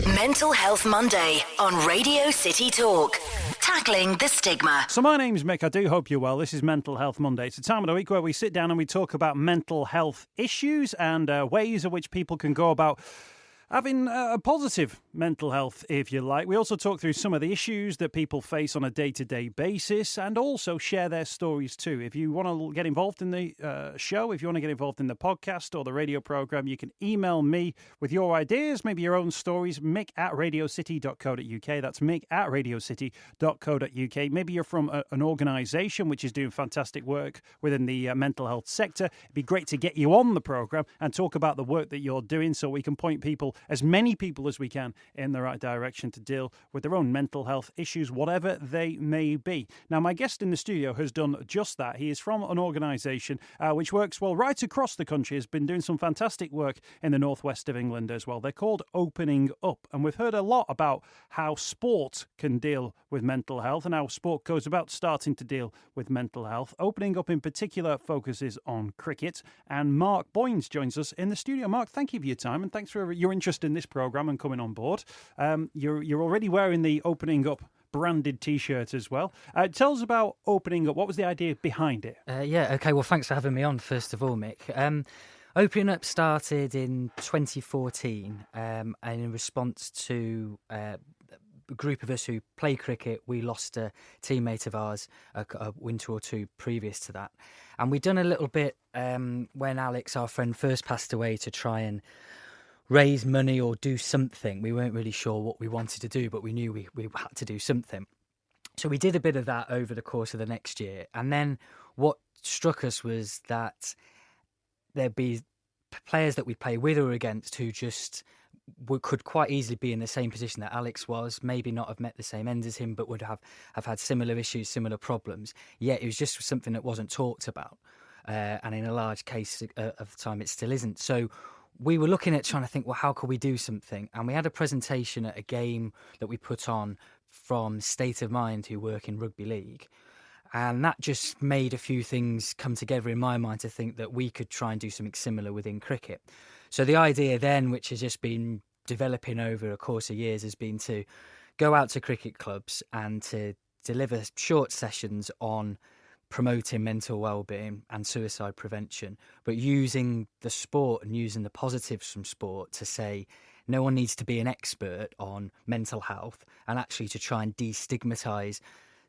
Mental Health Monday on Radio City Talk. Tackling the stigma. So my name's Mick. I do hope you're well. This is Mental Health Monday. It's a time of the week where we sit down and we talk about mental health issues and ways in which people can go about having a positive mental health, if you like. We also talk through some of the issues that people face on a day-to-day basis and also share their stories too. If you want to get involved in the show, if you want to get involved in the podcast or the radio programme, you can email me with your ideas, maybe your own stories, mick@radiocity.co.uk. That's mick@radiocity.co.uk. Maybe you're from an organisation which is doing fantastic work within the mental health sector. It'd be great to get you on the programme and talk about the work that you're doing so we can point people, as many people as we can, in the right direction to deal with their own mental health issues, whatever they may be. Now, my guest in the studio has done just that. He is from an organisation which works, well, right across the country, has been doing some fantastic work in the northwest of England as well. They're called Opening Up, and we've heard a lot about how sport can deal with mental health and how sport goes about starting to deal with mental health. Opening Up in particular focuses on cricket, and Mark Boyns joins us in the studio. Mark, thank you for your time and thanks for your interest in this programme and coming on board. You're already wearing the Opening Up branded T-shirt as well. Tell us about Opening Up. What was the idea behind it? Okay. Well, thanks for having me on, first of all, Mick. Opening Up started in 2014 and in response to a group of us who play cricket. We lost a teammate of ours a winter or two previous to that. And we'd done a little bit when Alex, our friend, first passed away to try and raise money or do something. We weren't really sure what we wanted to do, but we knew we had to do something. So we did a bit of that over the course of the next year. And then what struck us was that there'd be players that we play with or against who just could quite easily be in the same position that Alex was, maybe not have met the same end as him, but would have had similar issues, similar problems. Yet it was just something that wasn't talked about. And in a large case of the time, it still isn't. So we were looking at trying to think, well, how could we do something? And we had a presentation at a game that we put on from State of Mind, who work in rugby league. And that just made a few things come together in my mind to think that we could try and do something similar within cricket. So the idea then, which has just been developing over a course of years, has been to go out to cricket clubs and to deliver short sessions on promoting mental well-being and suicide prevention, but using the sport and using the positives from sport to say no one needs to be an expert on mental health, and actually to try and destigmatise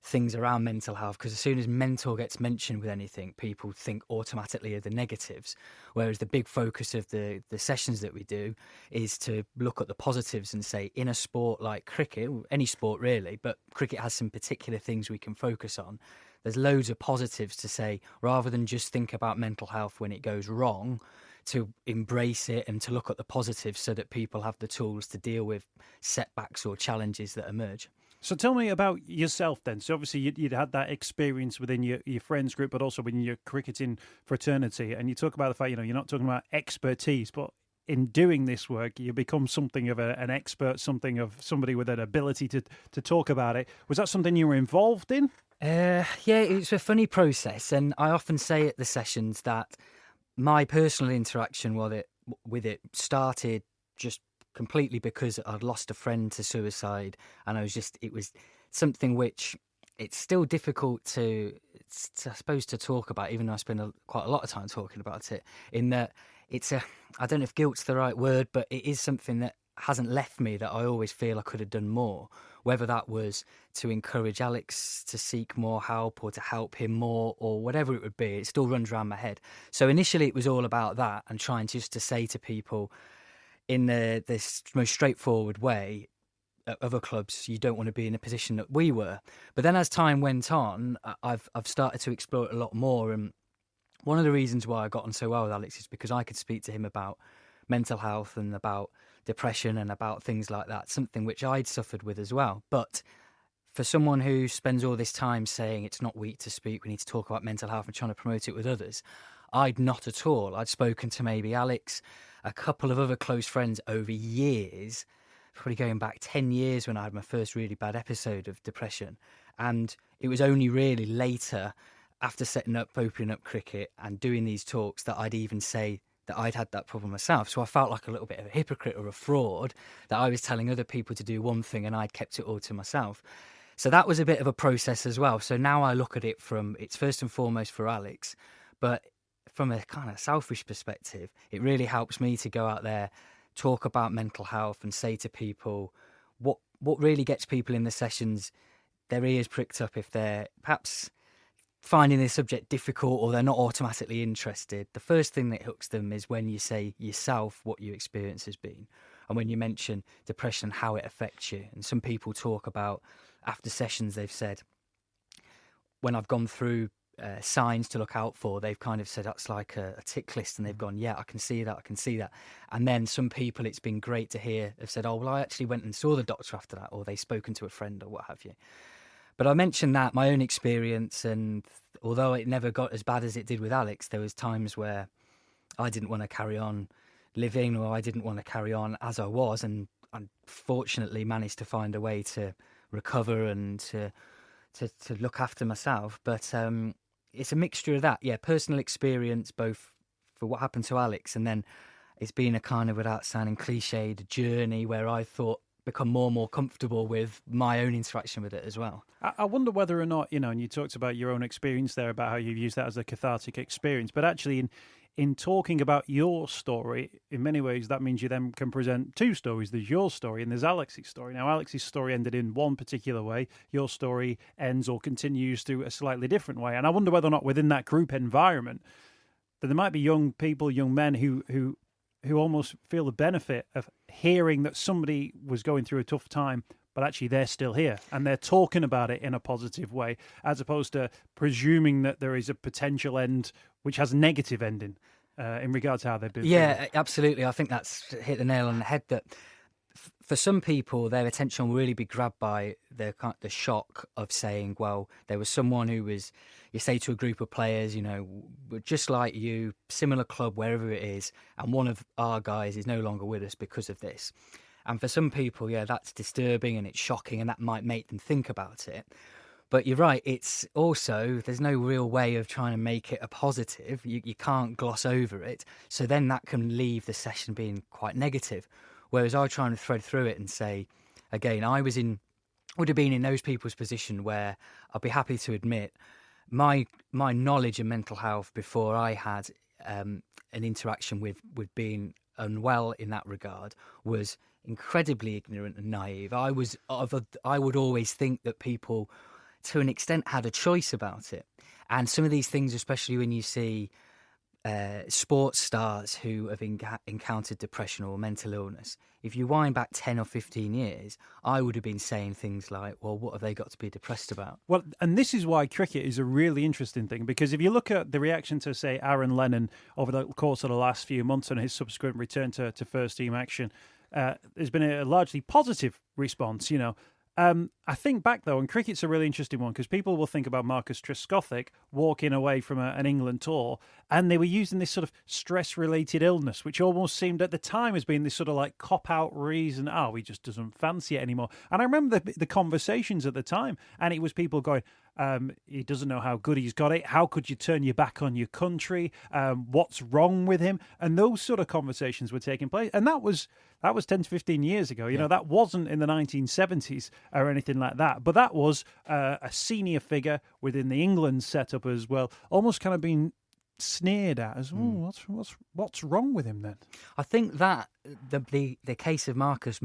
things around mental health, because as soon as mental gets mentioned with anything, people think automatically of the negatives, whereas the big focus of the sessions that we do is to look at the positives and say, in a sport like cricket, any sport really, but cricket has some particular things we can focus on. There's loads of positives to say, rather than just think about mental health when it goes wrong, to embrace it and to look at the positives so that people have the tools to deal with setbacks or challenges that emerge. So tell me about yourself then. So obviously you'd had that experience within your friends group, but also within your cricketing fraternity. And you talk about the fact, you're not talking about expertise, but in doing this work, you become something of an expert, something of somebody with an ability to talk about it. Was that something you were involved in? It's a funny process. And I often say at the sessions that my personal interaction with it started just completely because I'd lost a friend to suicide, and it was something which it's still difficult to I suppose to talk about, even though I spend quite a lot of time talking about it, in that I don't know if guilt's the right word, but it is something that hasn't left me, that I always feel I could have done more, whether that was to encourage Alex to seek more help or to help him more or whatever it would be. It still runs around my head. So initially it was all about that and trying just to say to people in this most straightforward way, at other clubs, you don't want to be in a position that we were. But then as time went on, I've started to explore it a lot more. And one of the reasons why I got on so well with Alex is because I could speak to him about mental health and about depression and about things like that, something which I'd suffered with as well. But for someone who spends all this time saying it's not weak to speak, we need to talk about mental health and trying to promote it with others, I'd not at all. I'd spoken to maybe Alex, a couple of other close friends over years, probably going back 10 years when I had my first really bad episode of depression. And it was only really later, after setting up, opening up cricket and doing these talks, that I'd even say that I'd had that problem myself. So I felt like a little bit of a hypocrite or a fraud, that I was telling other people to do one thing and I'd kept it all to myself. So that was a bit of a process as well. So now I look at it from, it's first and foremost for Alex, but from a kind of selfish perspective, it really helps me to go out there, talk about mental health and say to people what really gets people in the sessions, their ears pricked up if they're perhaps finding this subject difficult or they're not automatically interested. The first thing that hooks them is when you say yourself what your experience has been, and when you mention depression and how it affects you. And some people talk about, after sessions, they've said, when I've gone through signs to look out for, they've kind of said that's like a tick list, and they've gone, yeah, I can see that. And then some people, it's been great to hear, have said, oh, well, I actually went and saw the doctor after that, or they've spoken to a friend or what have you. But I mentioned that, my own experience, and although it never got as bad as it did with Alex, there was times where I didn't want to carry on living, or I didn't want to carry on as I was, and unfortunately managed to find a way to recover and to look after myself. But it's a mixture of that, personal experience, both for what happened to Alex, and then it's been a kind of, without sounding cliched, journey where I thought become more and more comfortable with my own interaction with it as well. I wonder whether or not, and you talked about your own experience there, about how you've used that as a cathartic experience, but actually in talking about your story, in many ways, that means you then can present two stories. There's your story and there's Alex's story. Now, Alex's story ended in one particular way. Your story ends or continues through a slightly different way. And I wonder whether or not within that group environment, that there might be young people, young men who almost feel the benefit of hearing that somebody was going through a tough time, but actually they're still here and they're talking about it in a positive way, as opposed to presuming that there is a potential end which has a negative ending in regards to how they've been. Yeah, absolutely. I think that's hit the nail on the head, that for some people, their attention will really be grabbed by the shock of saying, well, there was someone who was, you say to a group of players, just like you, similar club, wherever it is, and one of our guys is no longer with us because of this. And for some people, that's disturbing and it's shocking, and that might make them think about it. But you're right, it's also, there's no real way of trying to make it a positive. You can't gloss over it. So then that can leave the session being quite negative. Whereas I try and thread through it and say, again, would have been in those people's position where I'd be happy to admit my knowledge of mental health before I had an interaction with being unwell in that regard was incredibly ignorant and naive. I would always think that people, to an extent, had a choice about it. And some of these things, especially when you see sports stars who have encountered depression or mental illness, if you wind back 10 or 15 years, I would have been saying things like, well, what have they got to be depressed about? Well, and this is why cricket is a really interesting thing, because if you look at the reaction to, say, Aaron Lennon over the course of the last few months and his subsequent return to first team action, there's been a largely positive response, I think back, though, and cricket's a really interesting one, because people will think about Marcus Trescothick walking away from an England tour, and they were using this sort of stress-related illness, which almost seemed at the time as being this sort of like cop-out reason, he just doesn't fancy it anymore. And I remember the conversations at the time, and it was people going, he doesn't know how good he's got it. How could you turn your back on your country? What's wrong with him? And those sort of conversations were taking place. And that was 10 to 15 years ago. That wasn't in the 1970s or anything like that. But that was a senior figure within the England setup as well, almost kind of being sneered at as, what's wrong with him then? I think that the case of Marcus,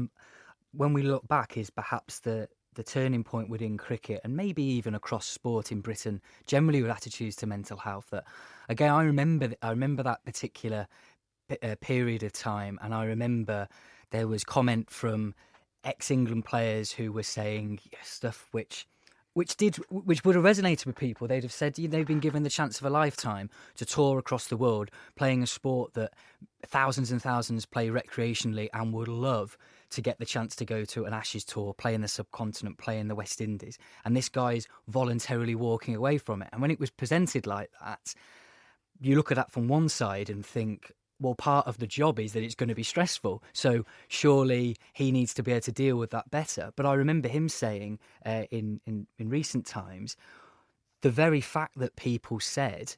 when we look back, is perhaps the turning point within cricket, and maybe even across sport in Britain, generally with attitudes to mental health. That, again, I remember that particular period of time, and I remember there was comment from ex-England players who were saying stuff which would have resonated with people. They'd have said they've been given the chance of a lifetime to tour across the world, playing a sport that thousands and thousands play recreationally, and would love to get the chance to go to an Ashes tour, play in the subcontinent, play in the West Indies. And this guy's voluntarily walking away from it. And when it was presented like that, you look at that from one side and think, well, part of the job is that it's going to be stressful. So surely he needs to be able to deal with that better. But I remember him saying in recent times, the very fact that people said,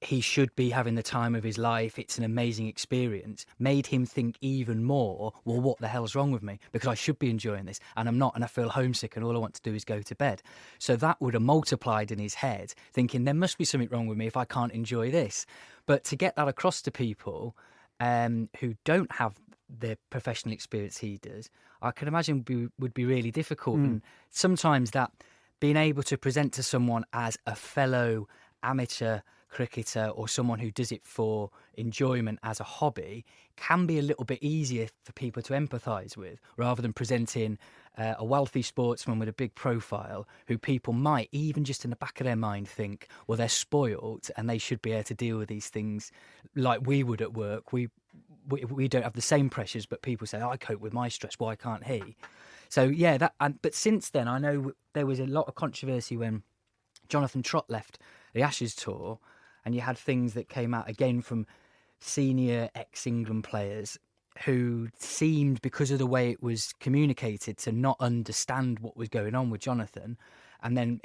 he should be having the time of his life, it's an amazing experience, made him think even more, well, what the hell's wrong with me? Because I should be enjoying this, and I'm not, and I feel homesick, and all I want to do is go to bed. So that would have multiplied in his head, thinking there must be something wrong with me if I can't enjoy this. But to get that across to people who don't have the professional experience he does, I can imagine would be really difficult. And sometimes that being able to present to someone as a fellow amateur cricketer or someone who does it for enjoyment as a hobby can be a little bit easier for people to empathise with, rather than presenting a wealthy sportsman with a big profile who people might, even just in the back of their mind, think, well, they're spoilt and they should be able to deal with these things like we would at work. We don't have the same pressures, but people say, I cope with my stress, why can't he? So yeah, but since then, I know there was a lot of controversy when Jonathan Trott left the Ashes tour, and you had things that came out again from senior ex-England players who seemed, because of the way it was communicated, to not understand what was going on with Jonathan. And then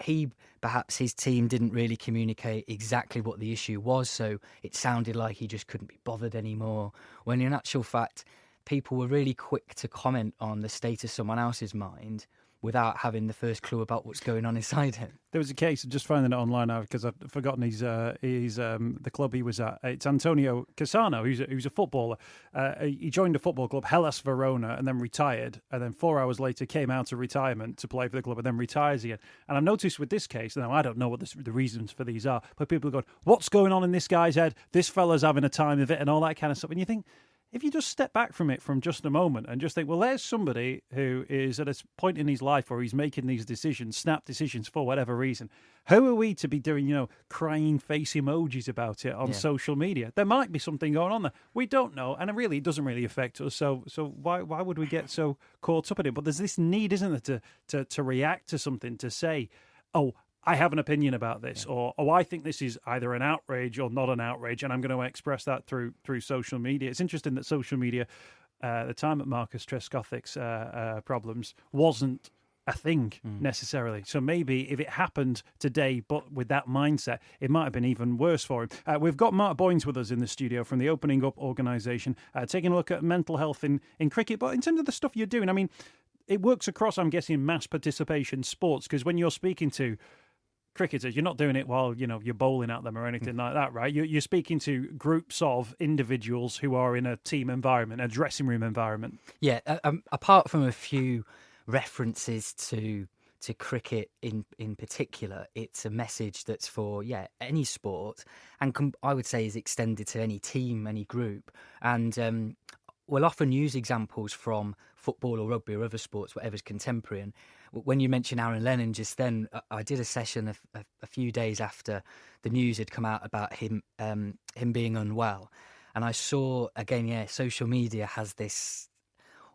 perhaps his team didn't really communicate exactly what the issue was, so it sounded like he just couldn't be bothered anymore, when in actual fact, people were really quick to comment on the state of someone else's mind without having the first clue about what's going on inside him. There was a case, just finding it online now because I've forgotten the club he was at. It's Antonio Cassano, who's a footballer. He joined a football club, Hellas Verona, and then retired. And then 4 hours later came out of retirement to play for the club and then retires again. And I've noticed with this case, now I don't know what the reasons for these are, but people are going, what's going on in this guy's head? This fella's having a time of it and all that kind of stuff. And you think, if you just step back from it from just a moment and just think, well, there's somebody who is at a point in his life where he's making these decisions, snap decisions for whatever reason. Who are we to be doing, crying face emojis about it on social media? There might be something going on there. We don't know, and it doesn't really affect us. So why would we get so caught up in it? But there's this need, isn't there, to react to something, to say, oh, I have an opinion about this, or I think this is either an outrage or not an outrage, and I'm going to express that through social media. It's interesting that social media, the time at Marcus Trescothick's problems, wasn't a thing necessarily. So maybe if it happened today, but with that mindset, it might have been even worse for him. We've got Mark Boyns with us in the studio from the Opening Up organisation, taking a look at mental health in cricket. But in terms of the stuff you're doing, I mean, it works across, I'm guessing, mass participation sports, because when you're speaking to cricketers, you're not doing it while you're bowling at them or anything like that, right? You're speaking to groups of individuals who are in a team environment, a dressing room environment. Yeah, apart from a few references to cricket in particular, it's a message that's for any sport, and I would say is extended to any team, any group, and we'll often use examples from football or rugby or other sports, whatever's contemporary. And when you mentioned Aaron Lennon just then, I did a session a few days after the news had come out about him being unwell. And I saw, again, social media has this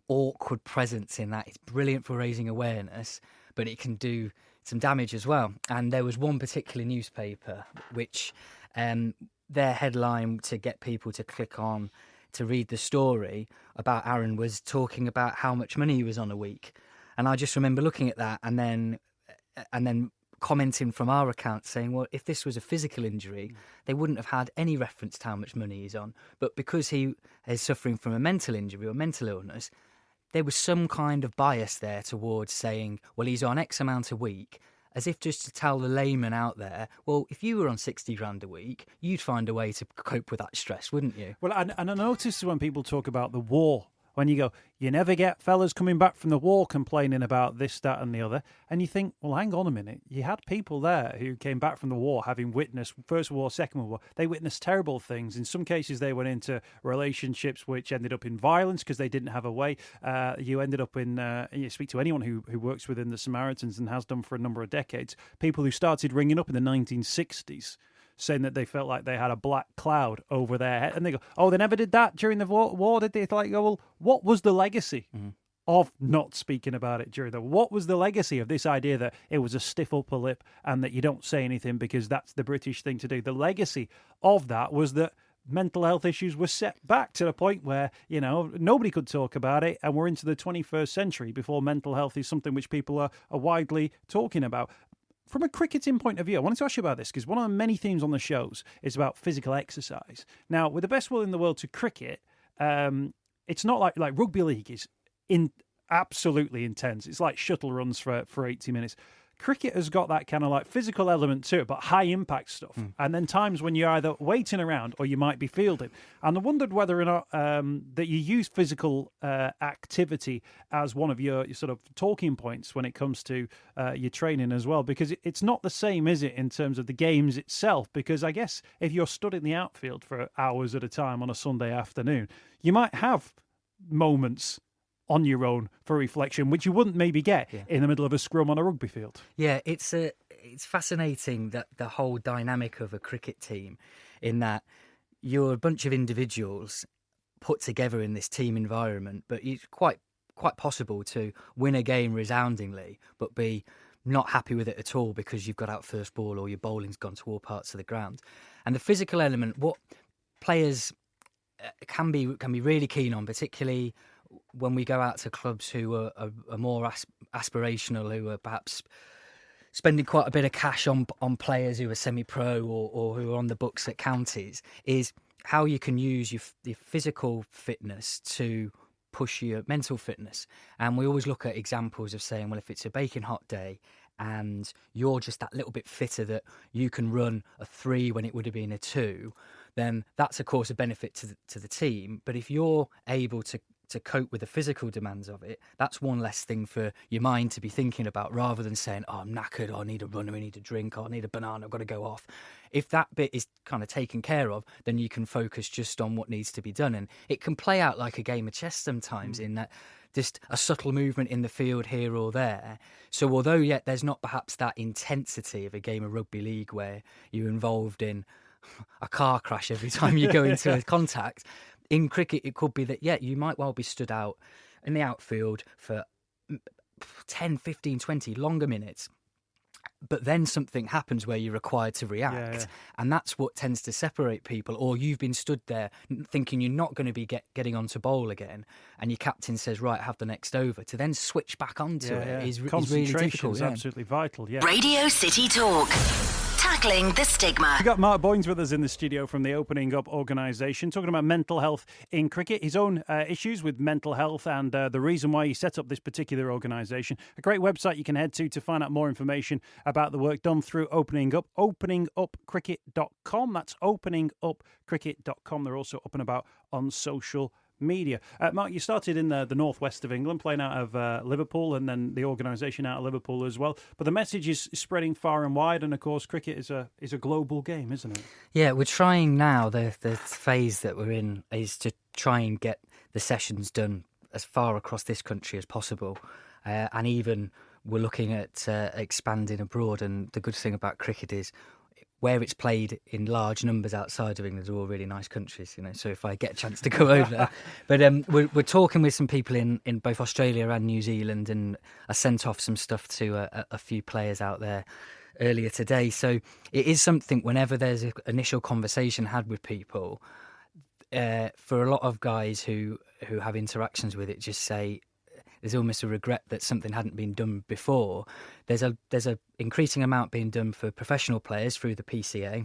awkward presence in that. It's brilliant for raising awareness, but it can do some damage as well. And there was one particular newspaper which their headline to get people to click on to read the story about Aaron was talking about how much money he was on a week. And I just remember looking at that and then commenting from our account saying, well, if this was a physical injury, they wouldn't have had any reference to how much money he's on. But because he is suffering from a mental injury or mental illness, there was some kind of bias there towards saying, well, he's on X amount a week, as if just to tell the layman out there, well, if you were on 60 grand a week, you'd find a way to cope with that stress, wouldn't you? Well, and I notice when people talk about the war, when you go, you never get fellas coming back from the war complaining about this, that and the other. And you think, well, hang on a minute. You had people there who came back from the war having witnessed First World War, Second World War. They witnessed terrible things. In some cases, they went into relationships which ended up in violence because they didn't have a way. You ended up you speak to anyone who works within the Samaritans and has done for a number of decades, people who started ringing up in the 1960s, saying that they felt like they had a black cloud over their head. And they go, oh, they never did that during the war, did they? It's like, well, what was the legacy of not speaking about it during the war? What was the legacy of this idea that it was a stiff upper lip and that you don't say anything because that's the British thing to do? The legacy of that was that mental health issues were set back to the point where, nobody could talk about it, and we're into the 21st century before mental health is something which people are widely talking about. from a cricketing point of view, I wanted to ask you about this because one of the many themes on the shows is about physical exercise. Now, with the best will in the world to cricket, it's not like rugby league is absolutely intense. It's like shuttle runs for 80 minutes. Cricket has got that kind of like physical element to it, but high impact stuff. And then times when you're either waiting around or you might be fielding. And I wondered whether or not that you use physical activity as one of your sort of talking points when it comes to your training as well, because it's not the same, is it, in terms of the games itself? Because I guess if you're stood in the outfield for hours at a time on a Sunday afternoon, you might have moments on your own for reflection, which you wouldn't maybe get in the middle of a scrum on a rugby field. Yeah, it's fascinating that the whole dynamic of a cricket team, in that you're a bunch of individuals put together in this team environment, but it's quite possible to win a game resoundingly, but be not happy with it at all because you've got out first ball or your bowling's gone to all parts of the ground. And the physical element, what players can be really keen on, particularly when we go out to clubs who are more aspirational, who are perhaps spending quite a bit of cash on players who are semi-pro or who are on the books at counties, is how you can use your physical fitness to push your mental fitness. And we always look at examples of saying, well, if it's a baking hot day and you're just that little bit fitter that you can run a 3 when it would have been a 2, then that's, of course, a benefit to the team. But if you're able to cope with the physical demands of it, that's one less thing for your mind to be thinking about, rather than saying, oh, I'm knackered, or I need a run, or I need a drink, or I need a banana, I've got to go off. If that bit is kind of taken care of, then you can focus just on what needs to be done. And it can play out like a game of chess sometimes, in that just a subtle movement in the field here or there. So although yet there's not perhaps that intensity of a game of rugby league where you're involved in a car crash every time you go into a contact, in cricket, it could be that, you might well be stood out in the outfield for 10, 15, 20 longer minutes, but then something happens where you're required to react. And that's what tends to separate people. Or you've been stood there thinking you're not going to be getting on to bowl again, and your captain says, right, have the next over. To then switch back onto it is really difficult. Is absolutely vital, Radio City Talk. Tackling the stigma. We've got Mark Boyns with us in the studio from the Opening Up organisation, talking about mental health in cricket, his own issues with mental health, and the reason why he set up this particular organisation. A great website you can head to find out more information about the work done through Opening Up, openingupcricket.com. That's openingupcricket.com. They're also up and about on social media. Mark, you started in the northwest of England, playing out of Liverpool, and then the organisation out of Liverpool as well. But the message is spreading far and wide, and of course, cricket is a global game, isn't it? Yeah, we're trying now. The phase that we're in is to try and get the sessions done as far across this country as possible, and even we're looking at expanding abroad. And the good thing about cricket is, where it's played in large numbers outside of England, are all really nice countries, so if I get a chance to go over. But we're talking with some people in both Australia and New Zealand, and I sent off some stuff to a few players out there earlier today. So it is something, whenever there's an initial conversation had with people, for a lot of guys who have interactions with it, just say, there's almost a regret that something hadn't been done before. There's a increasing amount being done for professional players through the PCA.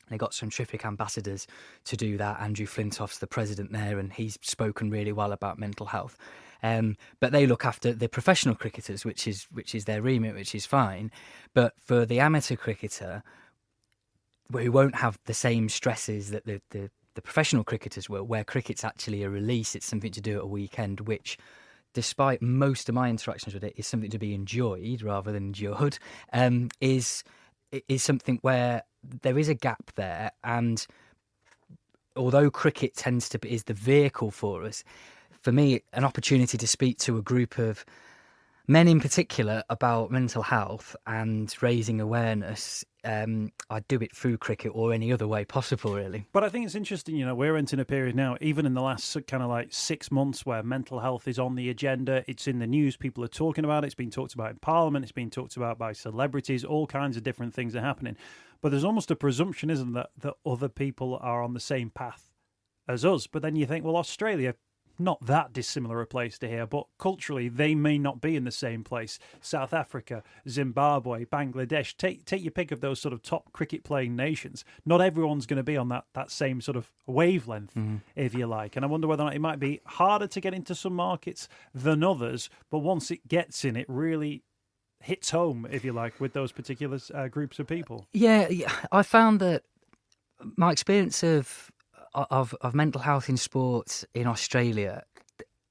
They got some terrific ambassadors to do that. Andrew Flintoff's the president there, and he's spoken really well about mental health. But they look after the professional cricketers, which is their remit, which is fine. But for the amateur cricketer, who won't have the same stresses that the professional cricketers will, where cricket's actually a release, it's something to do at a weekend, which, despite most of my interactions with it, is something to be enjoyed rather than endured, is something where there is a gap there. And although cricket tends to be is the vehicle for us, for me, an opportunity to speak to a group of men in particular about mental health and raising awareness, I'd do it through cricket or any other way possible, really. But I think it's interesting, we're entering a period now, even in the last kind of like 6 months, where mental health is on the agenda. It's in the news. People are talking about it. It's been talked about in Parliament. It's been talked about by celebrities. All kinds of different things are happening. But there's almost a presumption, isn't there, that other people are on the same path as us. But then you think, well, Australia, not that dissimilar a place to here, but culturally they may not be in the same place. South Africa, Zimbabwe, Bangladesh, take your pick of those sort of top cricket playing nations. Not everyone's going to be on that same sort of wavelength, if you like. And I wonder whether or not it might be harder to get into some markets than others, but once it gets in, it really hits home, if you like, with those particular groups of people. Yeah, I found that my experience of mental health in sports in Australia,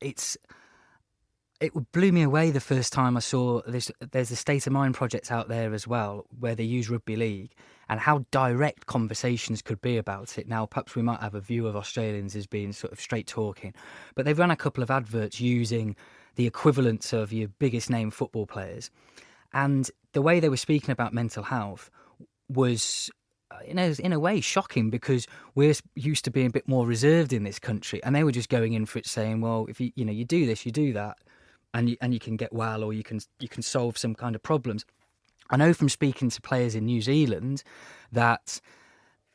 it blew me away the first time I saw this. There's a State of Mind project out there as well, where they use rugby league and how direct conversations could be about it. Now, perhaps we might have a view of Australians as being sort of straight talking, but they've run a couple of adverts using the equivalents of your biggest name football players. And the way they were speaking about mental health was, in a way, shocking, because we're used to being a bit more reserved in this country, and they were just going in for it, saying, well, if you do this, you do that, and you can get well, or you can solve some kind of problems. I know from speaking to players in New Zealand that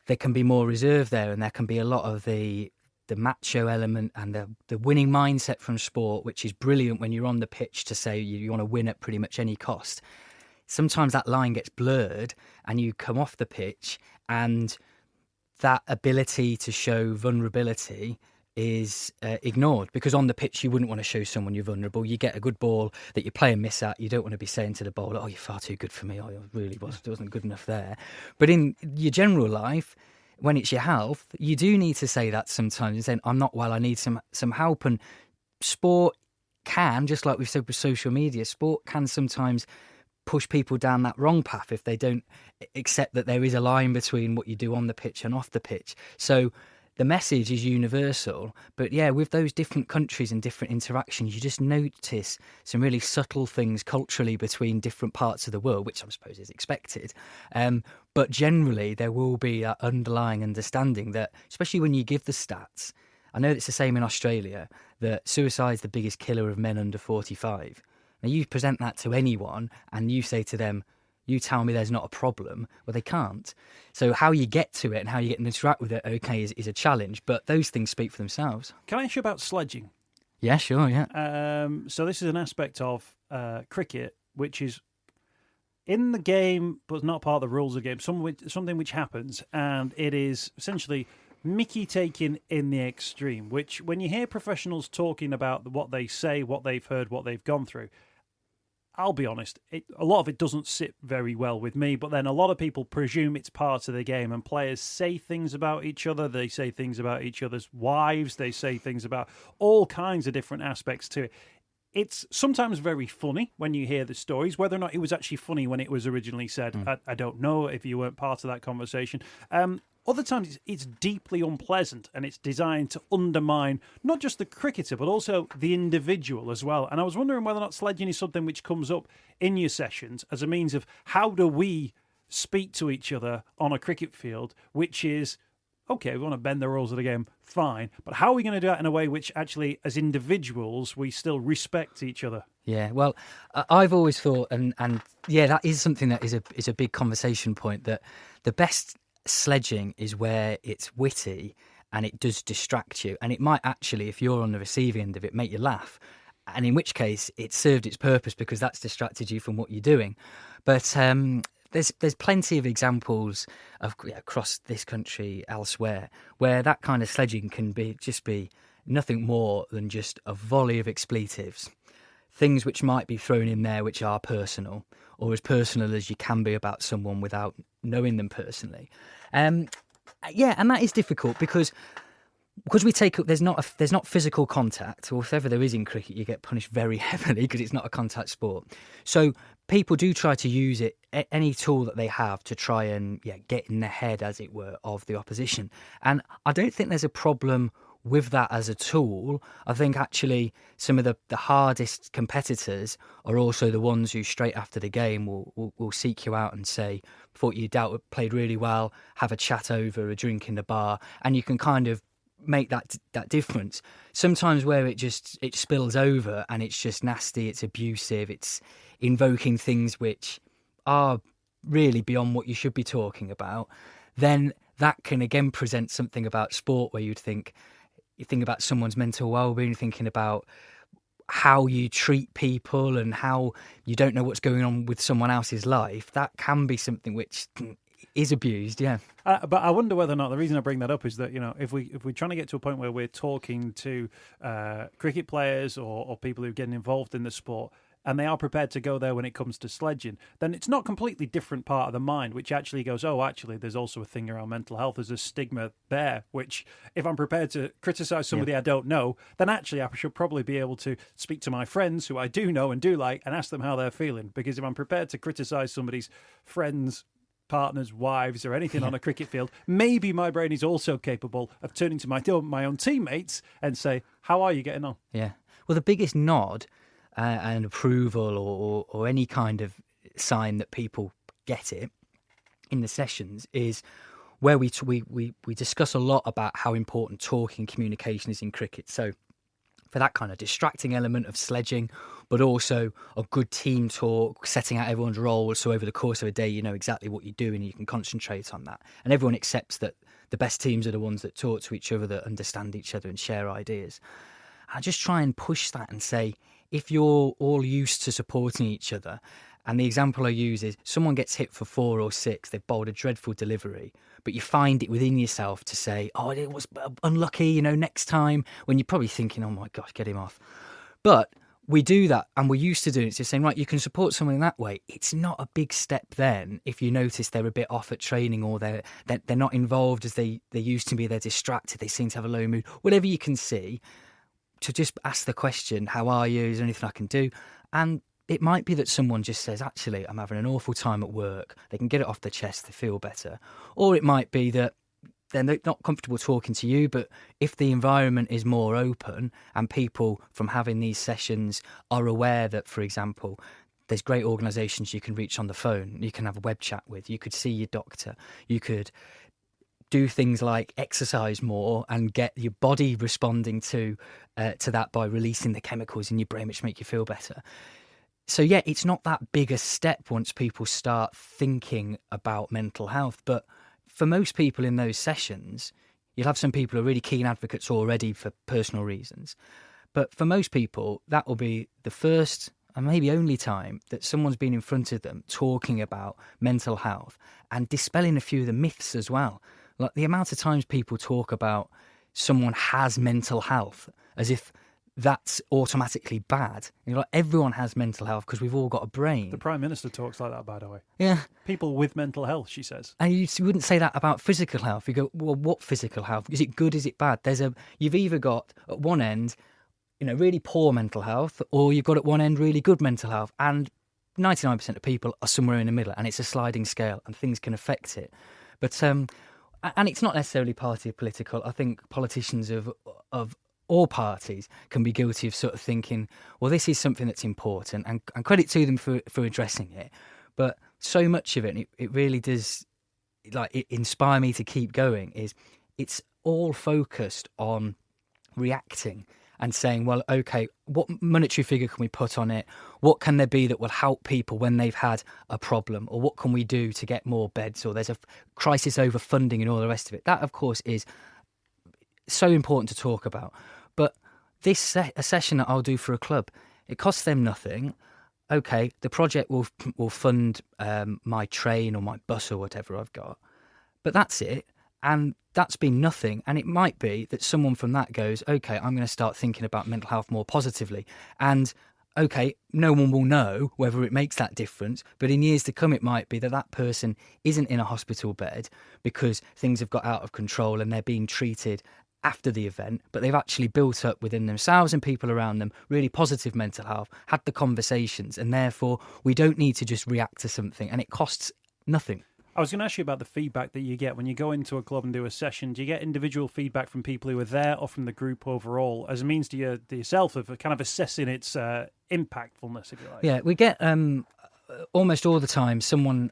there can be more reserve there, and there can be a lot of the macho element and the winning mindset from sport, which is brilliant when you're on the pitch to say you want to win at pretty much any cost. Sometimes that line gets blurred and you come off the pitch, and that ability to show vulnerability is ignored, because on the pitch you wouldn't want to show someone you're vulnerable. You get a good ball that you play and miss at, you don't want to be saying to the bowler, oh, you're far too good for me, oh, it wasn't good enough there. But in your general life, when it's your health, you do need to say that sometimes, and saying, I'm not well, I need some help. And sport can, just like we've said with social media, sport can sometimes push people down that wrong path if they don't accept that there is a line between what you do on the pitch and off the pitch. So the message is universal, but yeah, with those different countries and different interactions, you just notice some really subtle things culturally between different parts of the world, which I suppose is expected. But generally, there will be that underlying understanding that, especially when you give the stats, I know it's the same in Australia, that suicide is the biggest killer of men under 45. Now, you present that to anyone and you say to them, you tell me there's not a problem. Well, they can't. So how you get to it and how you get to interact with it, okay, is a challenge. But those things speak for themselves. Can I ask you about sledging? Yeah, sure, yeah. So this is an aspect of cricket which is in the game but not part of the rules of the game, something which happens, and it is essentially Mickey taking in the extreme, which when you hear professionals talking about what they say, what they've heard, what they've gone through, I'll be honest, a lot of it doesn't sit very well with me, but then a lot of people presume it's part of the game, and players say things about each other, they say things about each other's wives, they say things about all kinds of different aspects to it. It's sometimes very funny when you hear the stories. Whether or not it was actually funny when it was originally said, I don't know if you weren't part of that conversation. Other times it's deeply unpleasant, and it's designed to undermine not just the cricketer but also the individual as well. And I was wondering whether or not sledging is something which comes up in your sessions as a means of how do we speak to each other on a cricket field, which is, okay, we want to bend the rules of the game, fine, but how are we going to do that in a way which actually, as individuals, we still respect each other? Yeah, well, I've always thought, and yeah, that is something that is a big conversation point, that the best sledging is where it's witty and it does distract you, and it might actually, if you're on the receiving end of it, make you laugh, and in which case it served its purpose because that's distracted you from what you're doing. But there's plenty of examples of across this country, elsewhere, where that kind of sledging can be nothing more than just a volley of expletives, things which might be thrown in there which are personal, or as personal as you can be about someone without knowing them personally. Yeah, and that is difficult because we take there's not physical contact, or if ever there is in cricket, you get punished very heavily because it's not a contact sport. So people do try to use it, any tool that they have, to try and get in the head, as it were, of the opposition. And I don't think there's a problem with that as a tool. I think actually some of the hardest competitors are also the ones who straight after the game will seek you out and say, thought you played really well, have a chat over a drink in the bar, and you can kind of make that difference. Sometimes where it spills over and it's just nasty, it's abusive, it's invoking things which are really beyond what you should be talking about, then that can again present something about sport where you'd think, you think about someone's mental well-being, thinking about how you treat people and how you don't know what's going on with someone else's life, that can be something which is abused, yeah. But I wonder whether or not the reason I bring that up is that, if we're trying to get to a point where we're talking to cricket players or people who are getting involved in the sport, and they are prepared to go there when it comes to sledging, then it's not completely different part of the mind, which actually goes, oh, actually, there's also a thing around mental health. There's a stigma there, which if I'm prepared to criticise somebody I don't know, then actually I should probably be able to speak to my friends who I do know and do like and ask them how they're feeling. Because if I'm prepared to criticise somebody's friends, partners, wives, or anything on a cricket field, maybe my brain is also capable of turning to my own teammates and say, how are you getting on? Yeah. Well, the biggest nod and approval or any kind of sign that people get it in the sessions is where we discuss a lot about how important talking communication is in cricket. So for that kind of distracting element of sledging, but also a good team talk, setting out everyone's roles, so over the course of a day you know exactly what you're doing and you can concentrate on that. And everyone accepts that the best teams are the ones that talk to each other, that understand each other and share ideas. I just try and push that and say, if you're all used to supporting each other, and the example I use is someone gets hit for 4 or 6, they've bowled a dreadful delivery, but you find it within yourself to say, oh, it was unlucky, next time, when you're probably thinking, oh my gosh, get him off. But we do that, and we're used to doing it. So saying, right, you can support someone in that way. It's not a big step then if you notice they're a bit off at training, or they're not involved as they used to be, they're distracted, they seem to have a low mood, whatever you can see, to just ask the question, how are you? Is there anything I can do? And it might be that someone just says, actually, I'm having an awful time at work. They can get it off their chest, they feel better. Or it might be that they're not comfortable talking to you, but if the environment is more open and people from having these sessions are aware that, for example, there's great organisations you can reach on the phone, you can have a web chat with, you could see your doctor, you could do things like exercise more and get your body responding to that by releasing the chemicals in your brain which make you feel better. So yeah, it's not that big a step once people start thinking about mental health. But for most people in those sessions, you'll have some people who are really keen advocates already for personal reasons. But for most people, that will be the first and maybe only time that someone's been in front of them talking about mental health and dispelling a few of the myths as well. Like the amount of times people talk about someone has mental health as if that's automatically bad. Everyone has mental health because we've all got a brain. The Prime Minister talks like that, by the way. Yeah. People with mental health, she says. And you wouldn't say that about physical health. You go, well, what physical health? Is it good? Is it bad? You've either got at one end, really poor mental health, or you've got at one end really good mental health. And 99% of people are somewhere in the middle, and it's a sliding scale, and things can affect it. But and it's not necessarily party or political. I think politicians of all parties can be guilty of sort of thinking, well, this is something that's important, and credit to them for addressing it. But so much of it, it really does it inspire me to keep going, it's all focused on reacting and saying, well, okay, what monetary figure can we put on it? What can there be that will help people when they've had a problem? Or what can we do to get more beds? Or there's a crisis over funding and all the rest of it. That, of course, is so important to talk about. But this a session that I'll do for a club, it costs them nothing. Okay, the project will fund my train or my bus or whatever I've got. But that's it. And that's been nothing. And it might be that someone from that goes, okay, I'm going to start thinking about mental health more positively. And okay, no one will know whether it makes that difference. But in years to come, it might be that person isn't in a hospital bed because things have got out of control and they're being treated after the event, but they've actually built up within themselves and people around them really positive mental health, had the conversations, and therefore we don't need to just react to something, and it costs nothing. I was going to ask you about the feedback that you get when you go into a club and do a session. Do you get individual feedback from people who are there or from the group overall as a means to yourself of kind of assessing its impactfulness, if you like? Yeah, we get almost all the time someone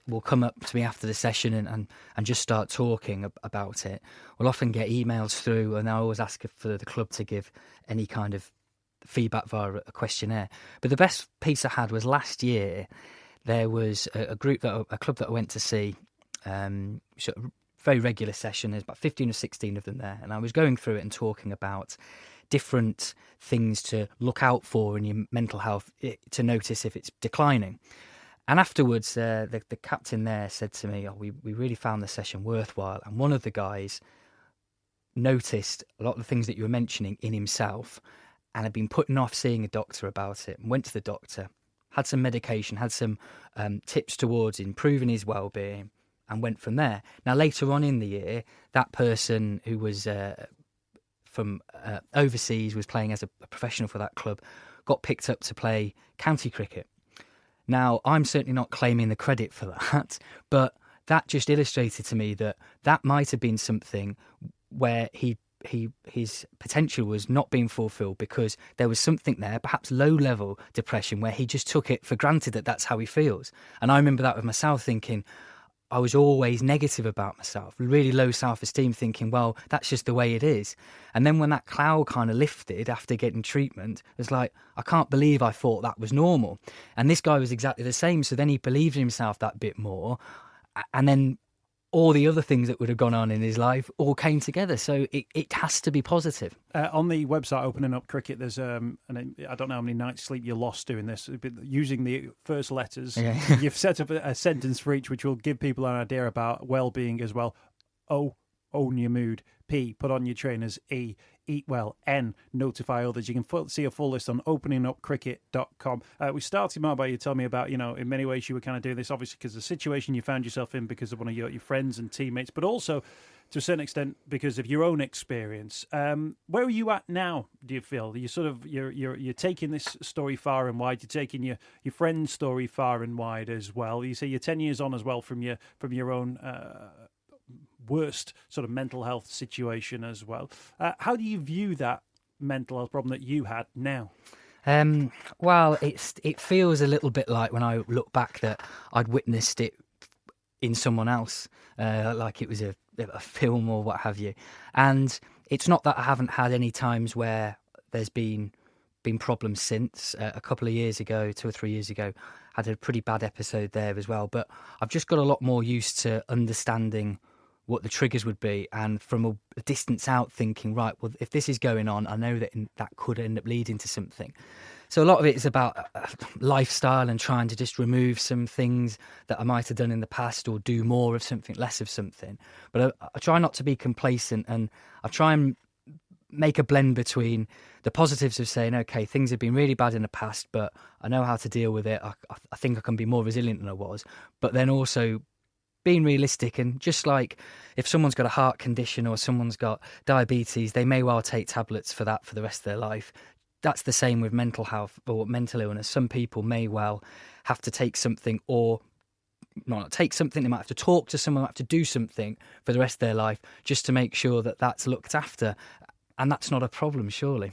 will come up to me after the session and just start talking about it. We'll often get emails through, and I always ask for the club to give any kind of feedback via a questionnaire. But the best piece I had was last year. There was a club that I went to see, sort of very regular session. There's about 15 or 16 of them there. And I was going through it and talking about different things to look out for in your mental health to notice if it's declining. And afterwards, the captain there said to me, we really found the session worthwhile. And one of the guys noticed a lot of the things that you were mentioning in himself and had been putting off seeing a doctor about it, and went to the doctor, had some medication, had some tips towards improving his well-being, and went from there. Now, later on in the year, that person who was from overseas, was playing as a professional for that club, got picked up to play county cricket. Now, I'm certainly not claiming the credit for that, but that just illustrated to me that might have been something where his potential was not being fulfilled because there was something there, perhaps low-level depression, where he just took it for granted that that's how he feels. And I remember that with myself, thinking I was always negative about myself, really low self-esteem, thinking, well, that's just the way it is. And then when that cloud kind of lifted after getting treatment, it was like, I can't believe I thought that was normal. And this guy was exactly the same. So then he believed in himself that bit more. And then all the other things that would have gone on in his life all came together. So it has to be positive. On the website, Opening Up Cricket, there's, and I don't know how many nights sleep you lost doing this, but using the first letters. Yeah. You've set up a sentence for each, which will give people an idea about well-being as well. O, own your mood. P, put on your trainers. E, eat well. N, notify others. You can see a full list on openingupcricket.com. We started, Mark, by you telling me about, in many ways you were kind of doing this, obviously, because of the situation you found yourself in because of one of your friends and teammates, but also, to a certain extent, because of your own experience. Where are you at now, do you feel? You're taking this story far and wide. You're taking your friend's story far and wide as well. You say you're 10 years on as well from your own worst sort of mental health situation as well. How do you view that mental health problem that you had now? Well, it feels a little bit like when I look back that I'd witnessed it in someone else, like it was a film or what have you. And it's not that I haven't had any times where there's been problems since. A couple of years ago, 2 or 3 years ago, had a pretty bad episode there as well. But I've just got a lot more used to understanding what the triggers would be, and from a distance out thinking, right, well, if this is going on, I know that that could end up leading to something. So a lot of it is about lifestyle and trying to just remove some things that I might have done in the past, or do more of something, less of something. But I try not to be complacent, and I try and make a blend between the positives of saying, okay, things have been really bad in the past, but I know how to deal with it. I think I can be more resilient than I was. But then also being realistic, and just like if someone's got a heart condition or someone's got diabetes, they may well take tablets for that for the rest of their life. That's the same with mental health or mental illness. Some people may well have to take something, or not take something. They might have to talk to someone, have to do something for the rest of their life just to make sure that that's looked after. And that's not a problem, surely.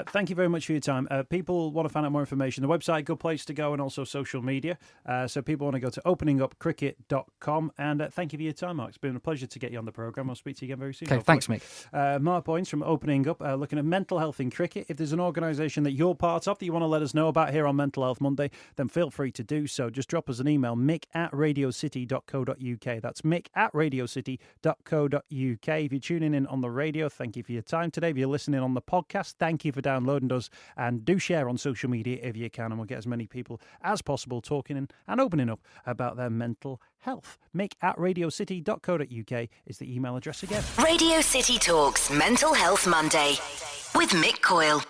Thank you very much for your time. People want to find out more information. The website, good place to go, and also social media. So people want to go to openingupcricket.com. And thank you for your time, Mark. It's been a pleasure to get you on the programme. I'll speak to you again very soon. Okay, thanks, Mick. Mark Boyns from Opening Up, looking at mental health in cricket. If there's an organisation that you're part of that you want to let us know about here on Mental Health Monday, then feel free to do so. Just drop us an email, mick@radiocity.co.uk. That's mick@radiocity.co.uk. If you're tuning in on the radio, thank you for your time today. If you're listening on the podcast, thank you for downloading us, and do share on social media if you can, and we'll get as many people as possible talking and opening up about their mental health. mick@radiocity.co.uk is the email address again. Radio City Talks Mental Health Monday with Mick Coyle.